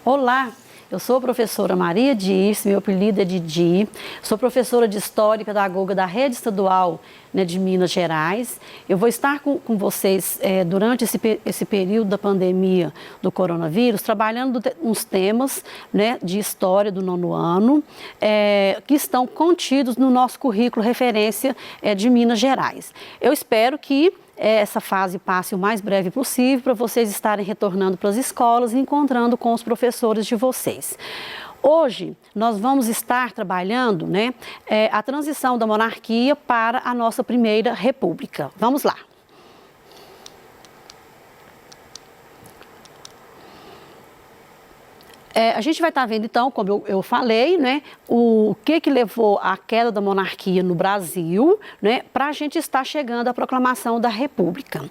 Olá, eu sou a professora Maria Dirce, meu apelido é Didi, sou professora de História e Pedagoga da Rede Estadual, né, de Minas Gerais. Eu vou estar com vocês durante esse período da pandemia do coronavírus, trabalhando uns temas, né, de História do 9º ano, que estão contidos no nosso currículo referência de Minas Gerais. Eu espero que essa fase passe o mais breve possível para vocês estarem retornando para as escolas e encontrando com os professores de vocês. Hoje, nós vamos estar trabalhando, né, a transição da monarquia para a nossa primeira república. Vamos lá. A gente vai estar vendo, então, como eu falei, né, o que levou à queda da monarquia no Brasil, né, para a gente estar chegando à proclamação da República.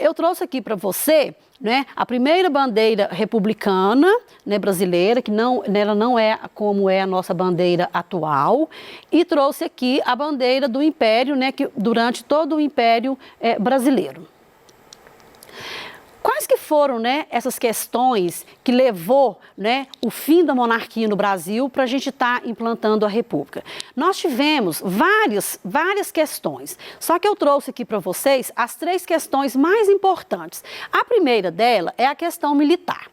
Eu trouxe aqui para você, né, a primeira bandeira republicana, né, brasileira, que ela não é como é a nossa bandeira atual, e trouxe aqui a bandeira do Império, né, que durante todo o Império brasileiro. Quais que foram, né, essas questões que levou, né, o fim da monarquia no Brasil para a gente estar implantando a República? Nós tivemos várias questões, só que eu trouxe aqui para vocês as 3 questões mais importantes. A primeira dela é a questão militar.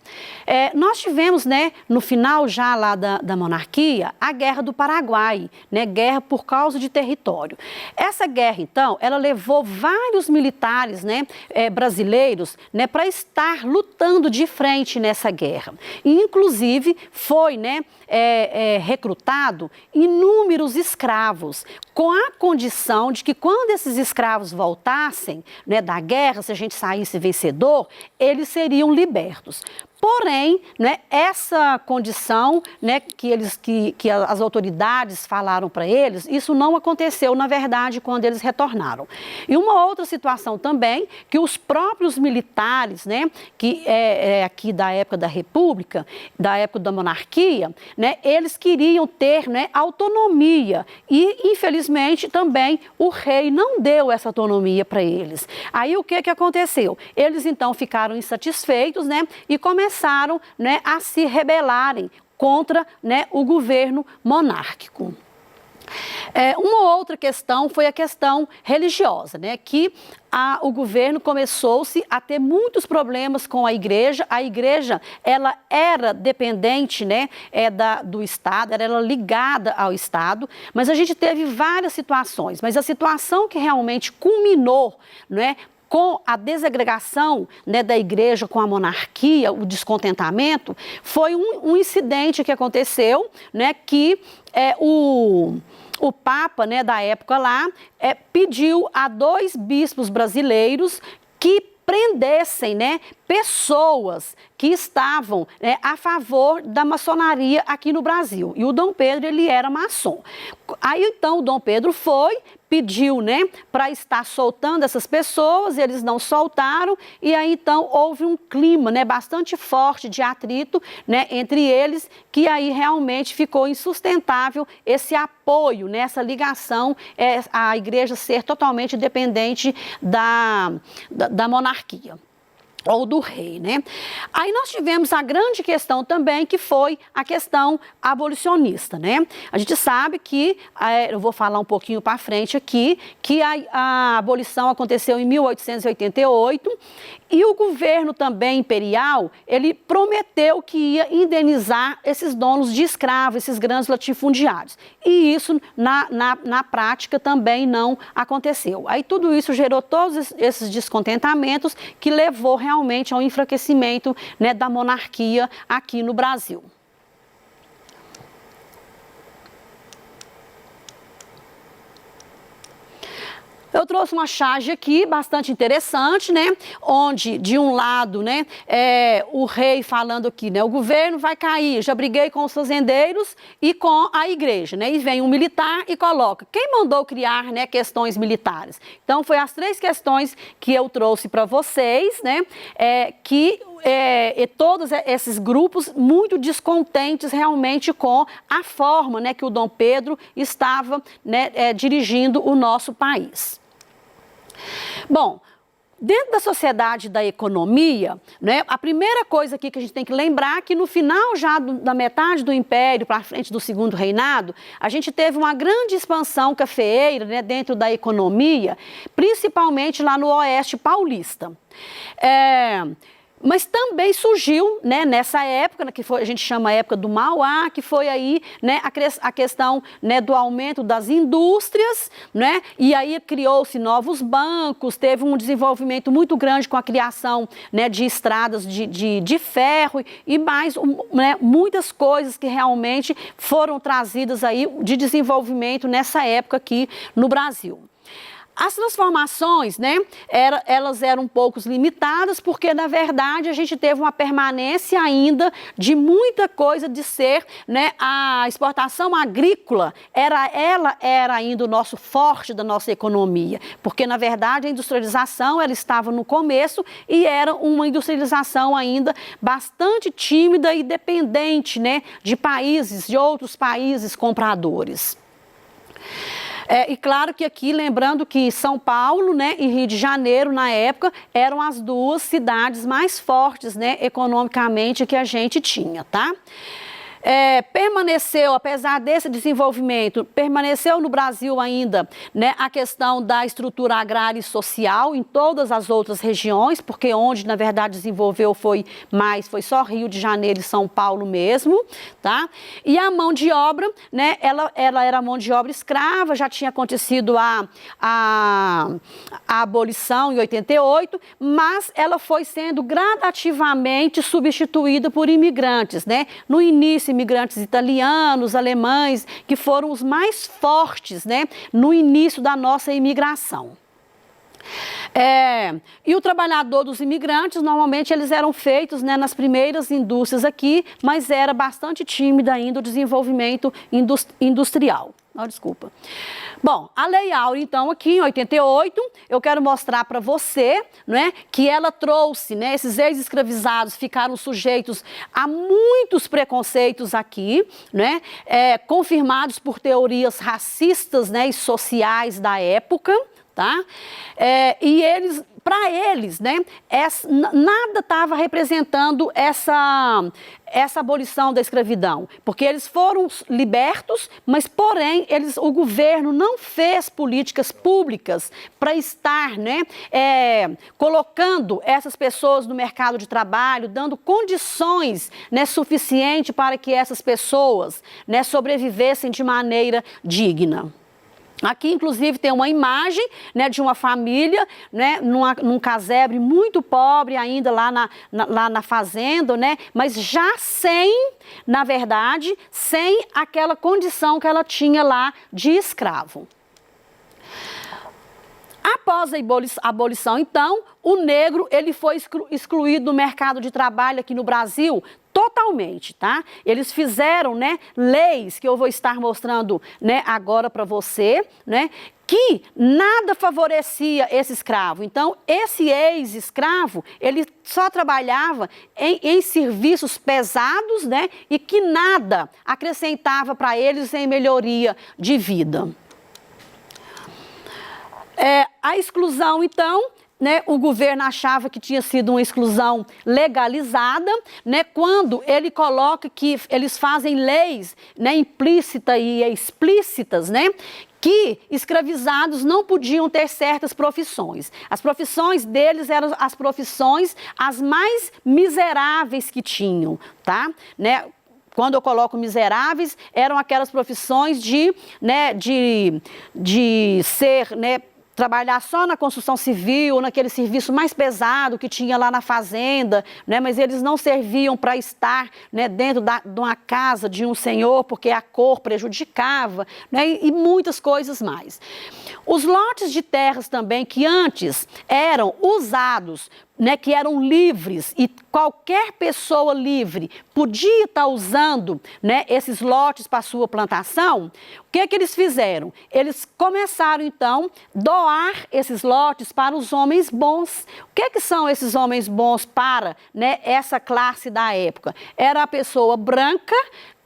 Nós tivemos, né, no final já lá da monarquia, a Guerra do Paraguai, né, guerra por causa de território. Essa guerra, então, ela levou vários militares, né, brasileiros, né, para estar lutando de frente nessa guerra. E, inclusive, foi, né, recrutado inúmeros escravos, com a condição de que quando esses escravos voltassem, né, da guerra, se a gente saísse vencedor, eles seriam libertos. Porém, né, essa condição, né, que as autoridades falaram para eles, isso não aconteceu, na verdade, quando eles retornaram. E uma outra situação também, que os próprios militares, né, que aqui da época da República, da época da monarquia, né, eles queriam ter, né, autonomia e, infelizmente, também o rei não deu essa autonomia para eles. Aí o que aconteceu? Eles, então, ficaram insatisfeitos, né, e começaram, né, a se rebelarem contra, né, o governo monárquico. Uma outra questão foi a questão religiosa, né, que o governo começou-se a ter muitos problemas com a igreja. A igreja, ela era dependente, né, do Estado, era ligada ao Estado, mas a gente teve várias situações, mas a situação que realmente culminou, né, com a desagregação, né, da igreja com a monarquia, o descontentamento, foi um incidente que aconteceu, né, que o Papa, né, da época lá, pediu a 2 bispos brasileiros que prendessem, né, pessoas que estavam, né, a favor da maçonaria aqui no Brasil. E o Dom Pedro, ele era maçom. Aí, então, o Dom Pedro pediu, né, para estar soltando essas pessoas, eles não soltaram, e aí, então, houve um clima, né, bastante forte de atrito, né, entre eles, que aí realmente ficou insustentável esse apoio, né, essa ligação, a igreja ser totalmente dependente da monarquia ou do rei, né? Aí nós tivemos a grande questão também, que foi a questão abolicionista, né? A gente sabe que, eu vou falar um pouquinho para frente aqui, que a abolição aconteceu em 1888 e o governo também imperial, ele prometeu que ia indenizar esses donos de escravos, esses grandes latifundiários. E isso, na prática, também não aconteceu. Aí tudo isso gerou todos esses descontentamentos que levou realmente ao enfraquecimento, né, da monarquia aqui no Brasil. Eu trouxe uma charge aqui bastante interessante, né? Onde, de um lado, né, o rei falando aqui, né, o governo vai cair, já briguei com os fazendeiros e com a igreja, né? E vem um militar e coloca, quem mandou criar, né, questões militares? Então, foi as 3 questões que eu trouxe para vocês, né, que todos esses grupos muito descontentes realmente com a forma, né, que o Dom Pedro estava, né, dirigindo o nosso país. Bom, dentro da sociedade da economia, né, a primeira coisa aqui que a gente tem que lembrar é que no final já da metade do Império para frente do Segundo Reinado, a gente teve uma grande expansão cafeeira, né, dentro da economia, principalmente lá no Oeste Paulista. Mas também surgiu, né, nessa época, né, que a gente chama a época do Mauá, que foi aí, né, a questão, né, do aumento das indústrias, né, e aí criou-se novos bancos, teve um desenvolvimento muito grande com a criação, né, de estradas de ferro e mais, né, muitas coisas que realmente foram trazidas aí de desenvolvimento nessa época aqui no Brasil. As transformações, né, elas eram um pouco limitadas porque, na verdade, a gente teve uma permanência ainda de muita coisa de ser, né, a exportação agrícola, ela era ainda o nosso forte da nossa economia, porque, na verdade, a industrialização, ela estava no começo e era uma industrialização ainda bastante tímida e dependente, né, de outros países compradores. E claro que aqui, lembrando que São Paulo, né, e Rio de Janeiro, na época, eram as duas cidades mais fortes, né, economicamente que a gente tinha, tá? Permaneceu, apesar desse desenvolvimento, permaneceu no Brasil ainda, né, a questão da estrutura agrária e social em todas as outras regiões, porque onde, na verdade, desenvolveu foi só Rio de Janeiro e São Paulo mesmo, tá? E a mão de obra, né, ela era mão de obra escrava, já tinha acontecido a abolição em 88, mas ela foi sendo gradativamente substituída por imigrantes, né? No início, imigrantes italianos, alemães, que foram os mais fortes, né, no início da nossa imigração. E o trabalhador dos imigrantes, normalmente eles eram feitos, né, nas primeiras indústrias aqui, mas era bastante tímido ainda o desenvolvimento industrial. Oh, desculpa. Bom, a Lei Áurea, então, aqui em 88, eu quero mostrar para você, né, que ela trouxe, né, esses ex-escravizados ficaram sujeitos a muitos preconceitos aqui, né, confirmados por teorias racistas, né, e sociais da época, tá? E eles, para eles, né, nada estava representando essa abolição da escravidão, porque eles foram libertos, mas porém o governo não fez políticas públicas para estar, né, colocando essas pessoas no mercado de trabalho, dando condições, né, suficientes para que essas pessoas, né, sobrevivessem de maneira digna. Aqui, inclusive, tem uma imagem, né, de uma família, né, num casebre muito pobre ainda lá na fazenda, né, mas já na verdade, sem aquela condição que ela tinha lá de escravo. Após a abolição, então, o negro ele foi excluído do mercado de trabalho aqui no Brasil totalmente, tá? Eles fizeram, né, leis que eu vou estar mostrando, né, agora para você, né, que nada favorecia esse escravo. Então, esse ex-escravo, ele só trabalhava em serviços pesados, né, e que nada acrescentava para eles em melhoria de vida. A exclusão, então, né, o governo achava que tinha sido uma exclusão legalizada, né, quando ele coloca que eles fazem leis, né, implícitas e explícitas, né, que escravizados não podiam ter certas profissões. As profissões deles eram as profissões as mais miseráveis que tinham, tá? Né? Quando eu coloco miseráveis, eram aquelas profissões de ser, né, trabalhar só na construção civil, naquele serviço mais pesado que tinha lá na fazenda, né? Mas eles não serviam para estar, né, dentro de uma casa de um senhor, porque a cor prejudicava, né? E muitas coisas mais. Os lotes de terras também que antes eram usados, né, que eram livres e qualquer pessoa livre podia estar usando, né, esses lotes para sua plantação, o que que eles fizeram? Eles começaram então a doar esses lotes para os homens bons. O que que são esses homens bons para, né, essa classe da época? Era a pessoa branca,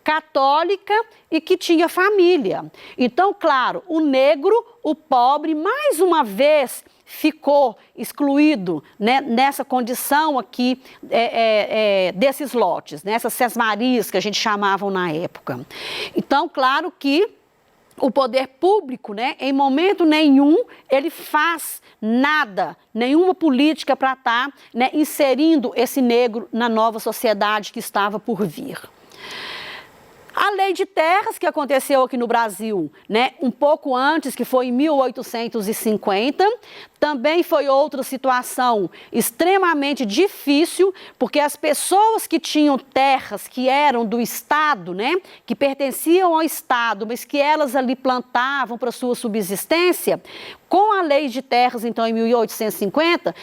católica e que tinha família. Então, claro, o negro, o pobre, mais uma vez ficou excluído, né, nessa condição aqui desses lotes, né, essas sesmarias que a gente chamava na época. Então, claro que o poder público, né, em momento nenhum, ele faz nada, nenhuma política para estar, né, inserindo esse negro na nova sociedade que estava por vir. A lei de terras que aconteceu aqui no Brasil, né, um pouco antes, que foi em 1850, também foi outra situação extremamente difícil, porque as pessoas que tinham terras que eram do Estado, né, que pertenciam ao Estado, mas que elas ali plantavam para sua subsistência, com a lei de terras, então, em 1850,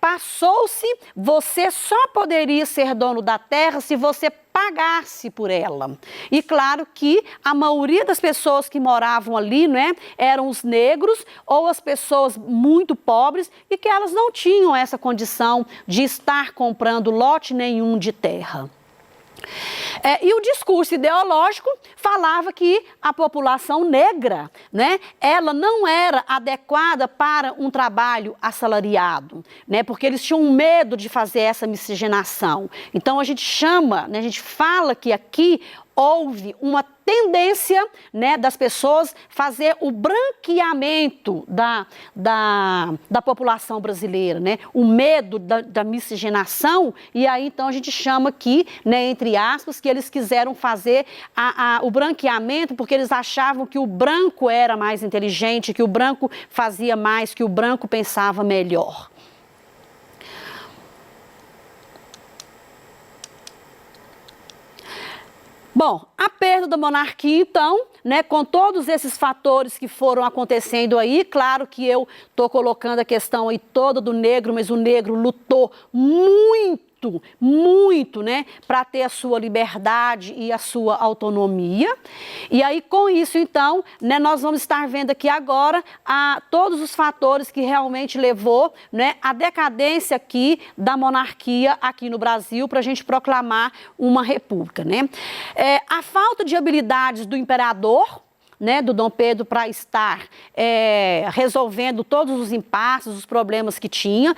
passou-se, você só poderia ser dono da terra se você pagasse por ela. E claro que a maioria das pessoas que moravam ali, né, eram os negros ou as pessoas muito pobres e que elas não tinham essa condição de estar comprando lote nenhum de terra. E o discurso ideológico falava que a população negra, né, ela não era adequada para um trabalho assalariado, né, porque eles tinham medo de fazer essa miscigenação. Então a gente chama, né, a gente fala que aqui houve uma tendência, né, das pessoas fazer o branqueamento da população brasileira, né, o medo da miscigenação, e aí então a gente chama aqui, né, entre aspas, que eles quiseram fazer o branqueamento porque eles achavam que o branco era mais inteligente, que o branco fazia mais, que o branco pensava melhor. Bom, a perda da monarquia, então, né, com todos esses fatores que foram acontecendo aí, claro que eu estou colocando a questão aí toda do negro, mas o negro lutou muito, né, para ter a sua liberdade e a sua autonomia. E aí, com isso, então, né, nós vamos estar vendo aqui agora todos os fatores que realmente levou, né, a decadência aqui da monarquia aqui no Brasil para a gente proclamar uma república, né? A falta de habilidades do imperador, né, do Dom Pedro, para estar resolvendo todos os impasses, os problemas que tinha,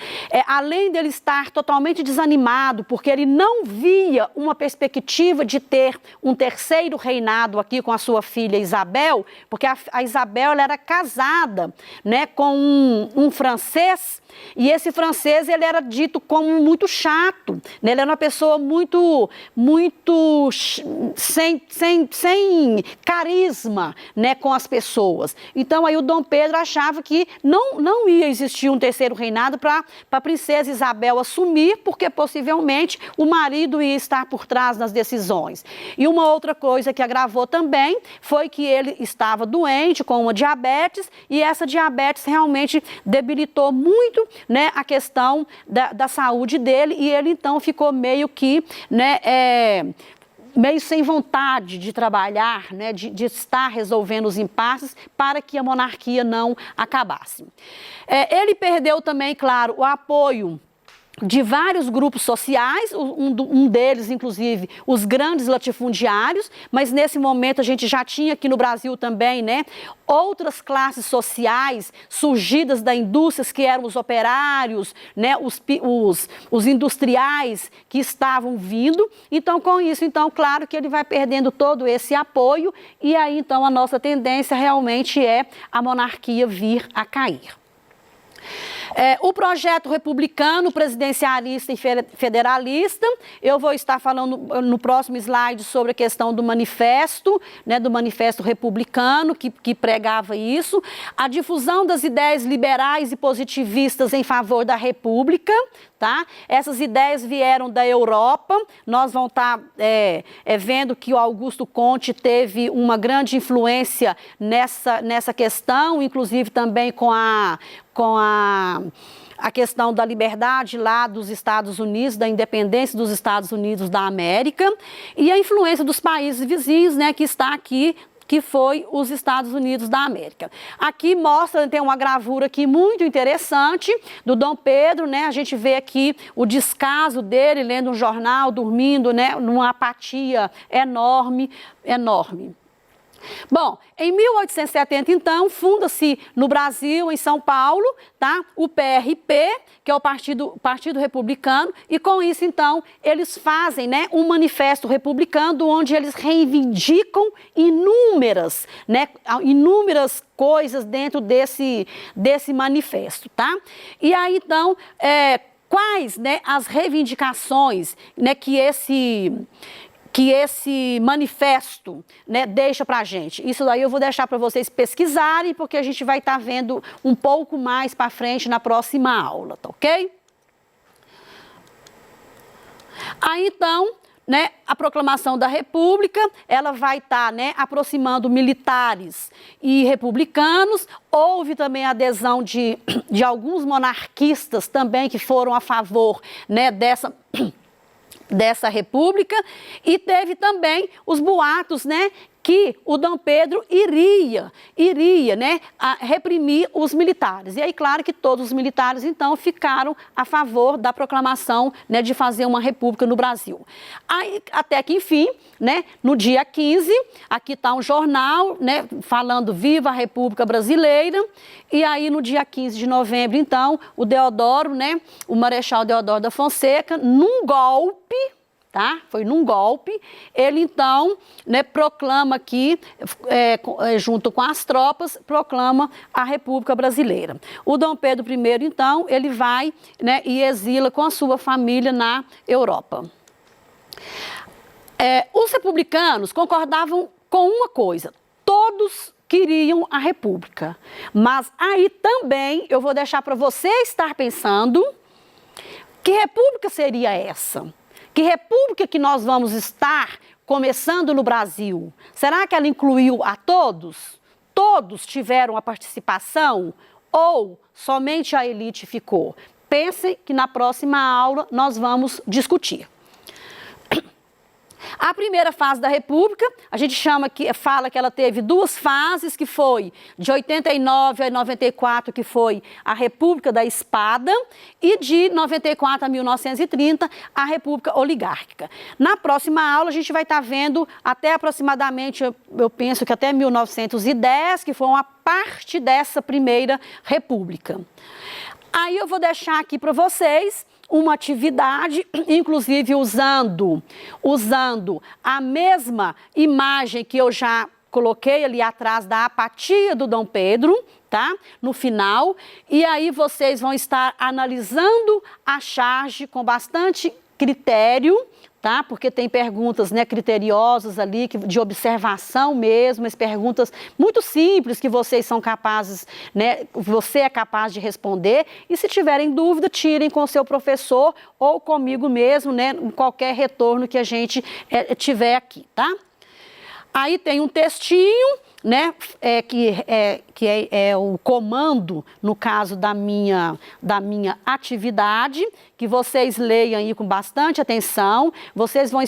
além dele estar totalmente desanimado, porque ele não via uma perspectiva de ter um terceiro reinado aqui com a sua filha Isabel, porque a Isabel ela era casada, né, com um francês, e esse francês ele era dito como muito chato, né, ele era uma pessoa muito sem carisma, né, com as pessoas. Então aí o Dom Pedro achava que não ia existir um terceiro reinado para a princesa Isabel assumir, porque possivelmente o marido ia estar por trás das decisões. E uma outra coisa que agravou também foi que ele estava doente com uma diabetes, e essa diabetes realmente debilitou muito, né, a questão da saúde dele, e ele então ficou meio que, né, meio sem vontade de trabalhar, né, de estar resolvendo os impasses para que a monarquia não acabasse. Ele perdeu também, claro, o apoio de vários grupos sociais, um deles, inclusive, os grandes latifundiários, mas nesse momento a gente já tinha aqui no Brasil também, né, outras classes sociais surgidas da indústria, que eram os operários, né, os industriais que estavam vindo. Então, com isso, então, claro que ele vai perdendo todo esse apoio, e aí, então, a nossa tendência realmente é a monarquia vir a cair. O projeto republicano, presidencialista e federalista, eu vou estar falando no próximo slide sobre a questão do manifesto, né, do manifesto republicano, que pregava isso, a difusão das ideias liberais e positivistas em favor da república, tá? Essas ideias vieram da Europa, nós vamos estar vendo que o Augusto Conte teve uma grande influência nessa questão, inclusive também com a questão da liberdade lá dos Estados Unidos, da independência dos Estados Unidos da América, e a influência dos países vizinhos, né, que está aqui, que foi os Estados Unidos da América. Aqui mostra, tem uma gravura aqui muito interessante do Dom Pedro, né? A gente vê aqui o descaso dele lendo um jornal, dormindo, né, numa apatia enorme, enorme. Bom, em 1870, então, funda-se no Brasil, em São Paulo, tá? O PRP, que é o Partido Republicano, e com isso, então, eles fazem, né, um manifesto republicano onde eles reivindicam inúmeras coisas dentro desse manifesto, tá? E aí, então, quais, né, as reivindicações, né, que esse manifesto, né, deixa para a gente. Isso daí eu vou deixar para vocês pesquisarem, porque a gente vai estar vendo um pouco mais para frente na próxima aula, tá ok? Aí, então, né, a proclamação da República, ela vai estar, né, aproximando militares e republicanos. Houve também a adesão de alguns monarquistas também que foram a favor, né, dessa república, e teve também os boatos, né, que o Dom Pedro iria, né, reprimir os militares. E aí, claro que todos os militares, então, ficaram a favor da proclamação, né, de fazer uma república no Brasil. Aí, até que, enfim, né, no dia 15, aqui está um jornal, né, falando Viva a República Brasileira, e aí no dia 15 de novembro, então, o Deodoro, né, o Marechal Deodoro da Fonseca, num golpe, tá? Foi num golpe, ele então, né, proclama aqui, junto com as tropas, proclama a República Brasileira. O Dom Pedro I, então, ele vai, né, e exila com a sua família na Europa. Os republicanos concordavam com uma coisa: todos queriam a República. Mas aí também eu vou deixar para você estar pensando que república seria essa? Que república que nós vamos estar começando no Brasil? Será que ela incluiu a todos? Todos tiveram a participação? Ou somente a elite ficou? Pensem que na próxima aula nós vamos discutir. A primeira fase da República, a gente fala que ela teve duas fases, que foi de 89 a 94, que foi a República da Espada, e de 94 a 1930, a República Oligárquica. Na próxima aula, a gente vai estar vendo até aproximadamente, eu penso que até 1910, que foi uma parte dessa primeira República. Aí eu vou deixar aqui para vocês uma atividade, inclusive usando a mesma imagem que eu já coloquei ali atrás da apatia do Dom Pedro, tá? No final. E aí vocês vão estar analisando a charge com bastante critério, tá? Porque tem perguntas, né, criteriosas ali, de observação mesmo, as perguntas muito simples que vocês são capazes, né, você é capaz de responder. E se tiverem dúvida, tirem com o seu professor ou comigo mesmo, né, em qualquer retorno que a gente tiver aqui, tá? Aí tem um textinho, né, que é o comando, no caso da minha atividade, que vocês leiam aí com bastante atenção.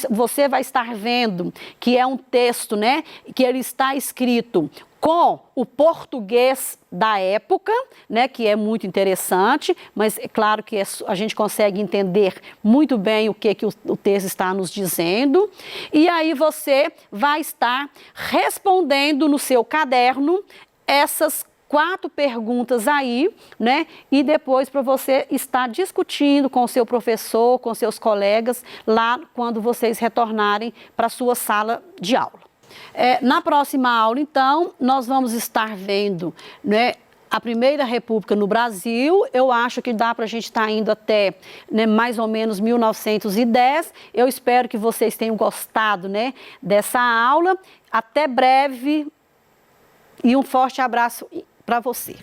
Você vai estar vendo que é um texto, né, que ele está escrito com o português da época, né, que é muito interessante, mas é claro que a gente consegue entender muito bem o que o texto está nos dizendo. E aí você vai estar respondendo no seu caderno essas 4 perguntas aí, né, e depois para você estar discutindo com o seu professor, com seus colegas, lá quando vocês retornarem para a sua sala de aula. Na próxima aula, então, nós vamos estar vendo, né, A Primeira República no Brasil, eu acho que dá para a gente estar indo até, né, mais ou menos 1910. Eu espero que vocês tenham gostado, né, dessa aula. Até breve e um forte abraço para você.